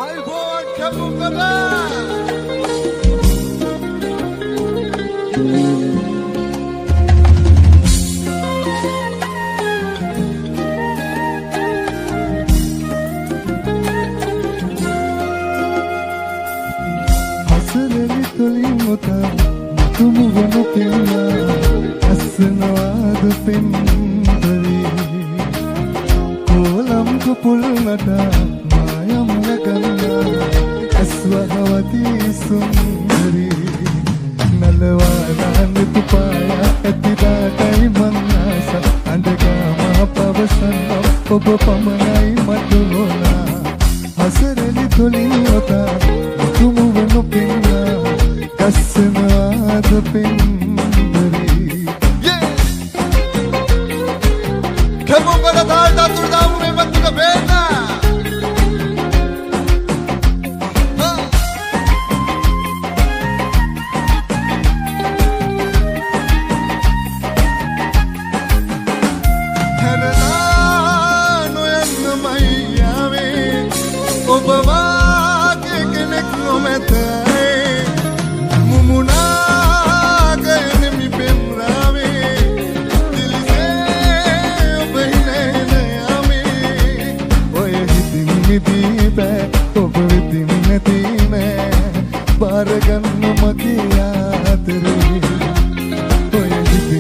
iPhone Kabukada. Hasreli tulimota tumu vanu pinna asnawad pindari kolam kupul nata mayam laganna aswahawati sundari nalwana nitupaya etidatai mannasa andaga mahapavasanna oba pamanai matulona hasreli tulimota tumu vanu pinna asnawad pindari Kabukada da turdamu me matuka bena. Bargan makiyatri hoy hiti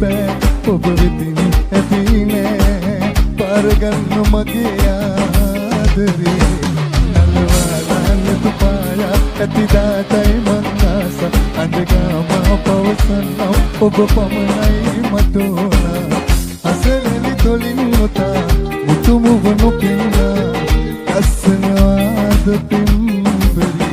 be obritin etine bargan makiyatri nalwalan tupaya etidatai mannasa andaga mahapavasanna oba pamanai matona hasreli tolinota mutumu vanu pinna asnawad pimbari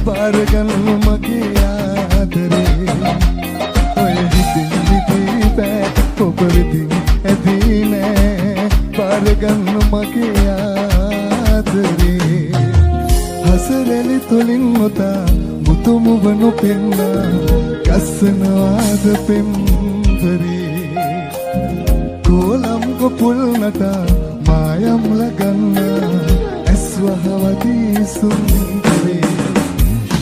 bargan makiyatri hoy hiti be obritin etine bargan makiyatri hasreli tulimota mutumu vanu pinna asnawad pimbari kolam kupul nata mayam laganna aswahawati sundari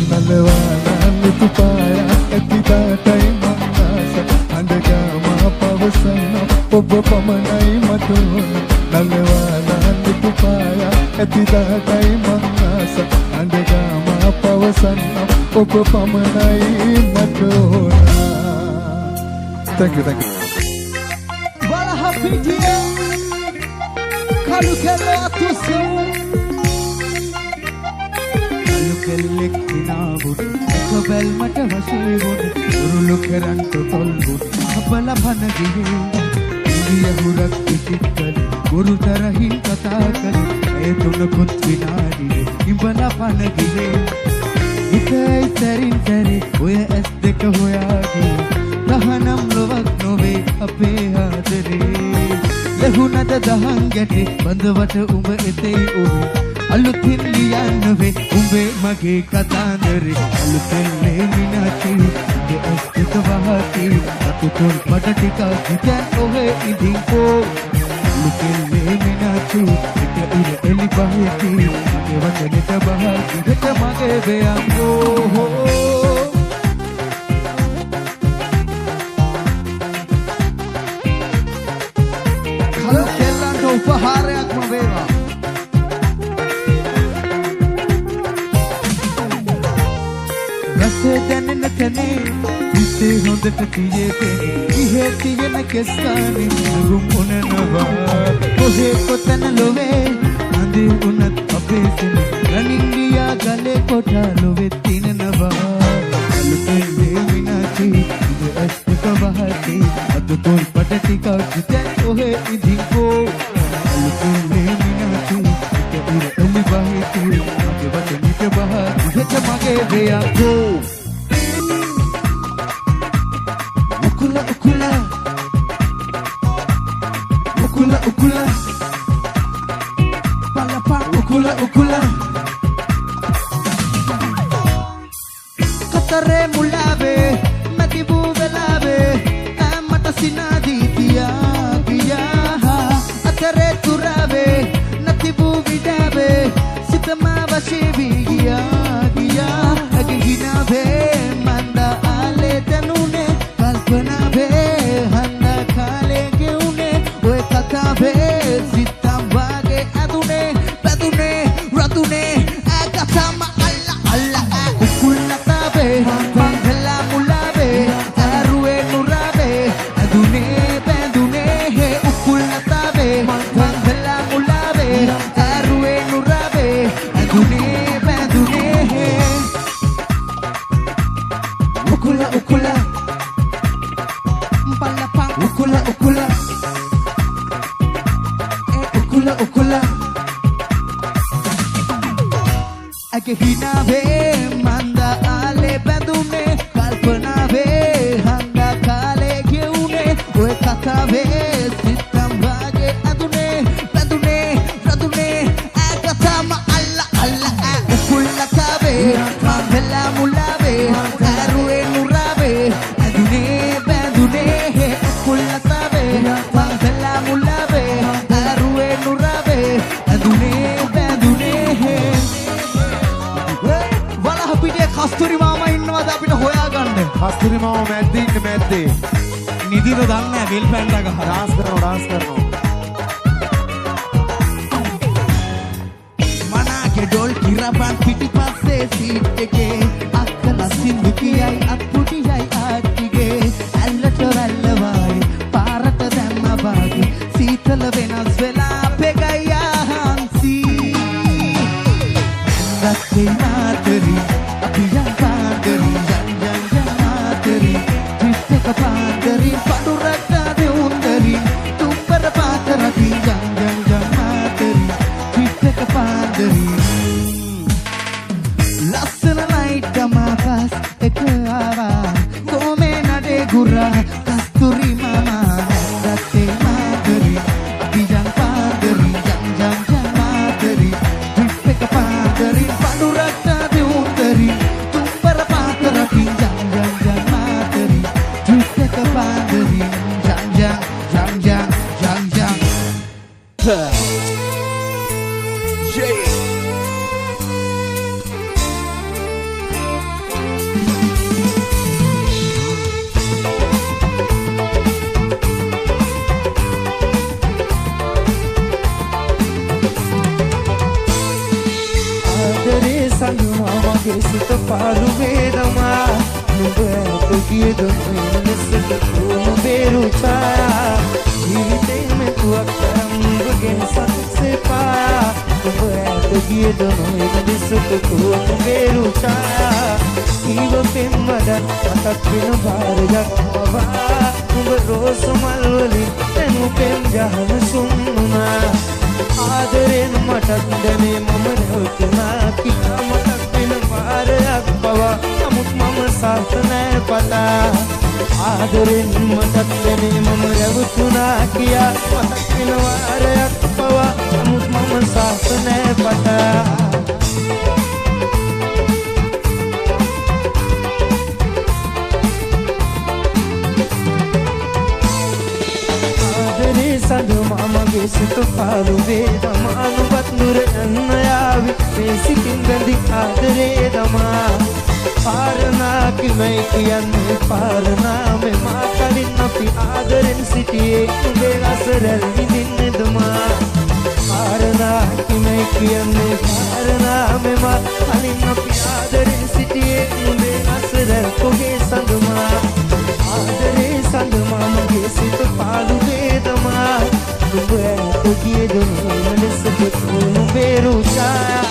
nalwana nitupaya etidatai mannasa andaga mahapavasanna oba pamanai matuna nalwana nitupaya etidatai mannasa andaga mahapavasanna oba pamanai matuna. Thank you. Wala hapidia kalukelo atusu kalukellek tinabud ekabel mata wasibud urulu keranto tolbud abala bhanagi indiya hurak pichikkal guru tarahi kata kar e tun khud binadi imbala bhanagi itai tarin tare oya es dek hoyagi dahanam lovak nove ape hadre lehunad dahan gete bandwat umbe etei obe aluthin liyanve umbe mage katandare alutelle minachi ge astit wahati atukon padatika gitan ohe idinko alutelle minachi ge ure eli bahati ge wajaneta bahati ge mage beango उपहारයක් වේවා රසය දැනෙන තැනේ හිතේ හොඳට තියෙන්නේ ඉහි තියෙන කෙස්කානේ නුරුම් උනනවා කොහේ කොතන ලොවේ අඳේ උනත් අපේ සින රනින්දියා ගලේ කොටා ලොවේ තිනනවා අලුතෙන් කවුරුද ඔහෙ ඉදිකෝ අලුතෙන්නේ මිනාති ඉතින් එලි බහිතු මගේ වටනිට බහතු හෙට මගේ වෙයකෝ උකුල උකුල උකුල උකුල පලපා උකුල උකුල කතරේ මුලාවේ මැතිබු වෙලාවේ මට සිනාදී තියා ගියා අතරේ තුරාවේ නැතිබු විඩාවේ සිතමා වශී වී ගියා අගේ හිනාවේ මන්ද ආලේ දනුනේ කල්පනාවේ හන්ද කාලේ ගෙවුනේ ඔය කතාවේ සිතම් වාගේ අදුනේ පැදුනේ රතුනේ කතාම අල්ලා අල්ලා උකුල් නතාවේ පංගලා මුලාවේ අරුවේ නුරාවේ අදුනේ බැඳුනේ හේ උකුල් නතාවේ පංගලා මුලාවේ අරුවේ නුරාවේ අදුනේ බැඳුනේ හේ උකුල උකුල පල්ලපා උකුල උකුල උකුල උකුල අගේ හිනාවේ මන්ද ආලේ බැඳුනේ කල්පනාවේ හන්ද කාලේ ගෙවුනේ ඔය කතාවේ සිතම් වාගේ අදුනේ බැඳුනේ රදුනේ කතාම අල්ලා අල්ලා උකුල් නතාවේ මංගලා මුලාවේ අරුවේ නුරාවේ අදුනේ බැඳුනේ උකුල් නතාවේ මංගලා මුලාවේ අරුවේ නුරාවේ අදුනේ බැඳුනේ වලහපිටියේ කස්තුරි මාමා ඉන්නවද අපිට හොයාගන්න කස්තුරි මාම මැද්දේ ඉන්න මැද්දේ නිදිර දන්නේ නැහැ බෙල් පැන්ඩා ගහ ඩාන්ස් කරනවා මනාගේ ඩොල් කිරපන් පිටිපස්සේ සීට් එකේ අක්කලා සින්දු කියයි අත්පුඩියයි ආච්චිගේ ඇල්ලට රැල්ලවයි පාරට දැම්ම වාගේ සීතල වෙනස් වෙලා පෙගයියා හන්සි රත්තේ මාතරි අපි යන් පාන්දරි යන් මාතරි ට්‍රිප් එක පාන්දරි පඩුරක් දෙවුන්දරි තුම්බර පාතරි යන් මාතරි ට්‍රිප් එක පාන්දරි ලස්සන ලයිට් මාපස් එක ආවා කොමේ නඩේ ගුරා කස්තුරි මාමා රත්තේ මාතරි අපි යන් පාන්දරි යන් මාතරි ට්‍රිප් එක පාන්දරි පඩුරක් දෙවුන්දරි තුම්බර පාතරි යන් මාතරි ට්‍රිප් එක පාන්දරි යන් ආදරේ සංගමා මගේ සිත පාළු වේදමා නුඹ ඇත කියද මෙලෙසට තුම බේරුචා ජීවිතේ මෙතුවක් තරම් නුඹගෙන් සත්සෙපා නුඹ ඇත කියද මෙලෙසට තුම බේරුචා ඊව පෙම්මඩ මතක් වෙන බාරයක් පවා නුඹ රෝස මල් වලින් එනු පෙම් ජහන සුන්නුනා ආදරෙන් මටත් දැනේ මම නැවතුනා කියා මතක් වෙන වාරයක් පවා නමුත් මම සාර්ථ නෑ පතා ආදරෙන් මටත් දැනේ මම නැවතුනා කියා මතක් වෙන වාරයක් පවා නමුත් මම සාර්ථ නෑ පතා සඳ මගේ සිත පාළු වේදමා නුඹත් නුර යන්න යාවි මේ සිතින් බැඳි ආදරේ දමා පාරනා කිමයි කියන්නේ පාරනා මේ මා කලින් අපි ආදරෙන් සිටියේ උඹේ රසරැල් විඳින්න දමා පාරනා කිමයි කියන්නේ පාරනා මේ මා කලින් අපි ආදරෙන් සිටියේ උඹේ රසරැල් කොගේ සඳමා ආදරේ සඳමා මගේ සිත පාළු වේදමා නුඹ ඇත කියද මෙලෙසට තුම බේරුචා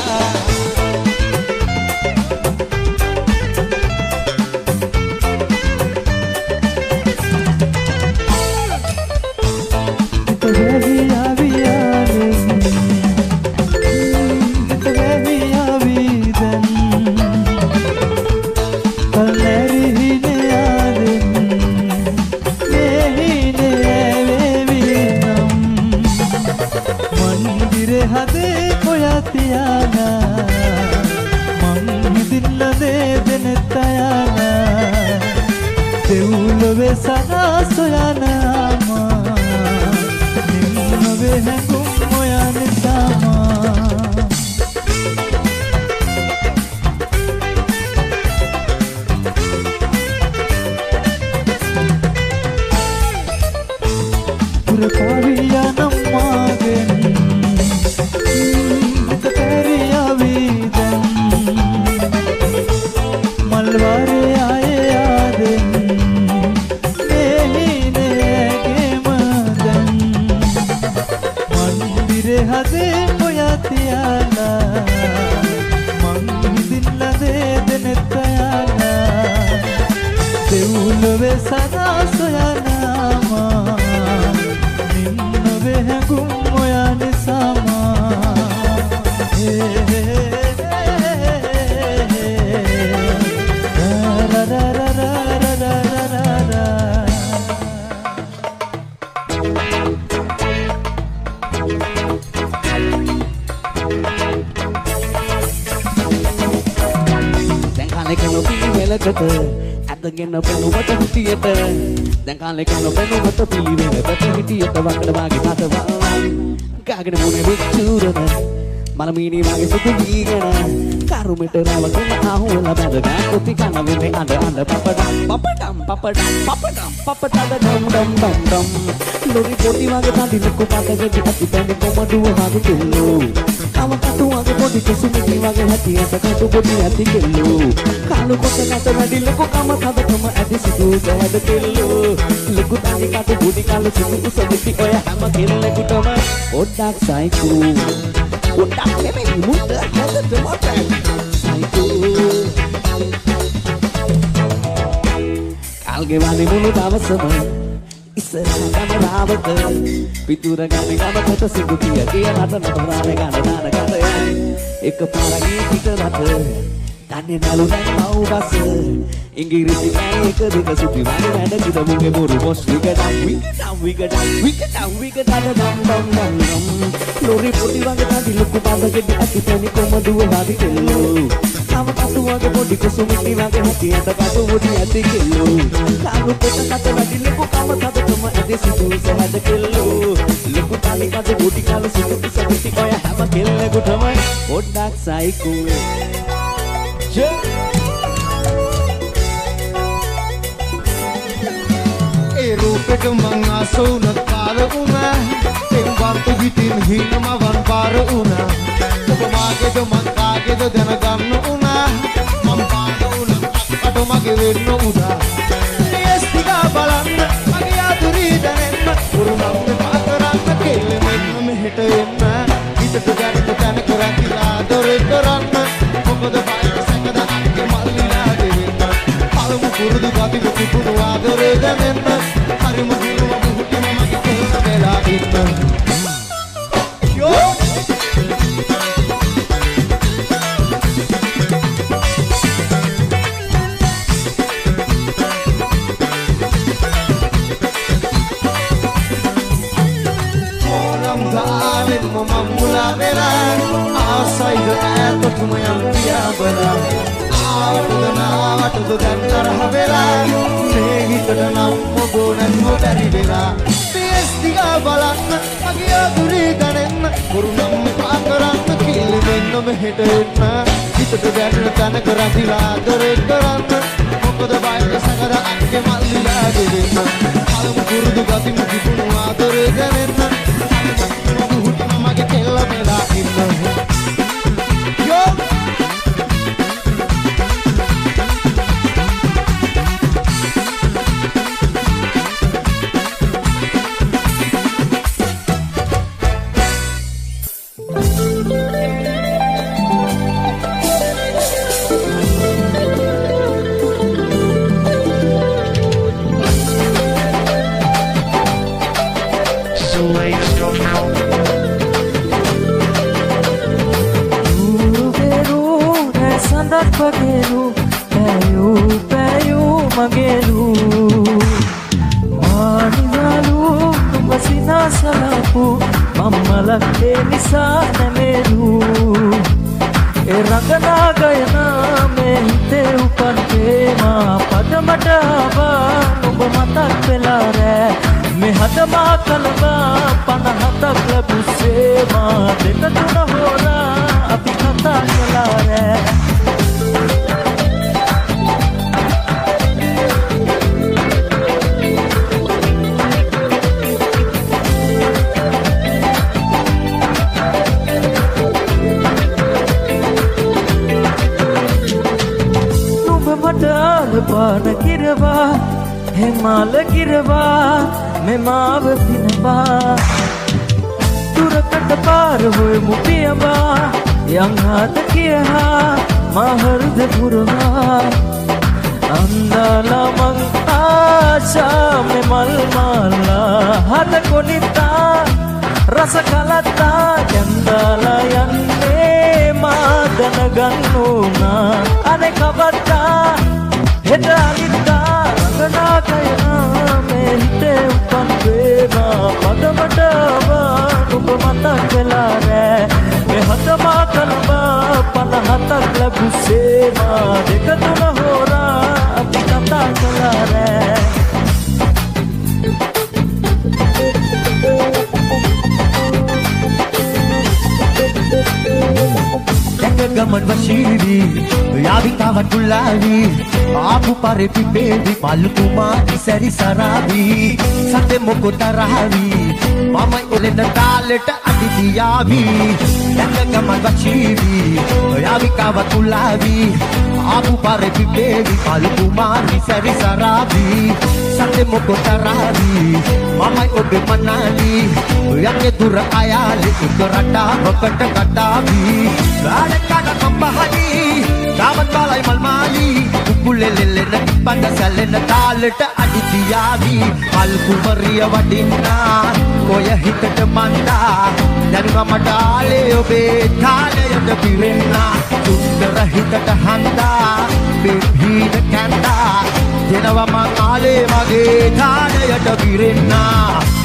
ලොවේ සදා සොයනවා නින්නවේ හැඟුම් ඔයා නිසාමා ඇදගෙන පෙනුමට හිටියට දැන් කාලෙක නොපෙනුමට පිළිවෙල පැති හිටියට වකඩ වාගේ නටවන්න ගාගෙන මුනේ විචුරන මනමීනි වාගේ සුදු වීගෙන කරුමෙට රවගෙන ආහුවලා බැඳගා කොපි කන වෙන්නේ අඬ අඬ පපඩම් ඩම් ඩම් ඩම් ඩම් ලොරි පොටි වාගේ තදිනකු පතගෙදි ඇති පැණි කොමඩුව හදු කෙල්ලෝ කව කටු වාගේ පොඩි කුසුමිලි වාගේ හැටියට කටු පොඩි ඇති කෙල්ලෝ කාලු කොට නැත වැඩි ලොකු කම තදකම ඇති සිදු ගවද කෙල්ලෝ ලොකු තනි කටු පොඩි කාලු සිදු උසදිති ඔය හැම කෙල්ලෙකුටම පොඩ්ඩක් සයිකෝ පොඩ්ඩක් නෙමෙයි මුද්ද හැදට මොටයි සයිකෝ කාල්ගේ වනේ මුණු දවසම ඉස්සරහටම රාවත පිටුර ගන්නේ ගමකට සිදු කිය නට නටරානේ ගන්න කට එක පාරයි පිටරට තන්නේ නලු දැන් මව්බස ඉංග්‍රීසි කෑ එක දෙක සුපි වගේ වැඩ කිද මුගේ බොරු බොස් විකටම් ලෝරි පොඩි වගේ තදි ලොකු පාදගෙඩි ඇති තැනි කොමඩුව හරි කෙල්ලෝ තව කටු වගේ පොඩි කුසුමිටි වගේ හැටියට කටු පොඩි ඇති කෙල්ලෝ කාලු කොට කට වැඩි ලොකු කම තදකම ඇති සිදු සහද කෙල්ලෝ ලොකු තනි කටු පොඩි කාලු සිදු සමිති ඔය හැම කෙල්ලෙකුටම පොඩ්ඩක් සයිකෝ ඒ රූපෙට මං ආසුනත් පාර වුණා එම් වන්තු හිතින් හිනම වන් පාර වුණා ඔබ මාගේද මං කාගේද දැනගන්න වුණා මං පාර වුණා අට මගේ වෙන්න වුණා නියස්තිගා බලන්න මගේ ආදුරී දැනෙන්න උරුමම් පා කරන්න කෙල්ල මෙන්න මෙහෙට එන්න හිතට දැනෙන්න තැන කරකිලා දොරේ කරන්න මොකද බය සැකද අක්කේ මල්ලිලා දෙවෙන්න පළමු කුරුදු ගති විකුණු ආදරේ දැනෙන්න හරිම දිනුම බුහුටිම මගේ කෙල්ල වෙලා ඉන්න යෝ ඕනම් දාලෙන් මම මුලා වෙලා ආසයිද ඈතටම යම් පියාඹලා ආවටද දැන් තරහ වෙලා මේ හිතට නම් ඔබ නැතුව බැරි වෙලා PS දිහා බලන්න මගේ අදුරේ දැනෙන්න වරු නම් පා කරන්න කිලි වෙන්න මෙහෙට එන්න හිතට දැනෙන තන කරදිලා දොරේ කරන්න මොකද බය සකද අක්කේ මල්ලිලා දෙවෙන්න පළමු කුරුදු ගති මුදිපුණු ආදරේ දැනෙන්න හුටම මගේ කෙල්ල වෙලා ඉන්න යෝ රස කලත්තා යන්දාලා යන්නේ මා දැනගන්නුනා අනේ කවද්දා හෙට අනිත්තා රඟනා කයනා මේ හිතේ උපන් වේවා පදමට නුඹ මතක් වෙලා රෑ මේ හතමා කලබා 50ක් ලැබුසේවා දෙක තුන හොරා අපි කතා කළා රෑ ගමන් වශීවි යාවිකාවන් ගුල්ලාවි ආපු පරෙපි බේබි පල්ලු කුමාරි සැරි සරාවි සතේ මොකො තරහවි මමයි ඔලෙන තාලෙට අදිතියාවි ගමන් වශීවි යාවිකාවන් ගුල්ලාවි ආපු පරෙපි බේබි පල්ලු කුමාරි සැරි සරාවි සතේ මොකො තරහවි මමයි ඔබේ මනාලි යන්නේ දුර අයාලි එක රටාවකට කතාවි ගාඩකට කම්බහනි දාමත් බලයි මල්මාලි කුකුලෙලෙලෙන පඳ සැලෙන තාලෙට අදිතියාවි මල් කුමරිය වඩින්නා කොය හිතට මන්දා දැනුම මට ආලේ ඔබේ තාලයට පිරෙන්නා සුන්දර හිතට හන්දා බෙබීන කැන්දා දෙනවා මං ආලේ මගේ තාලයට පිරෙන්නා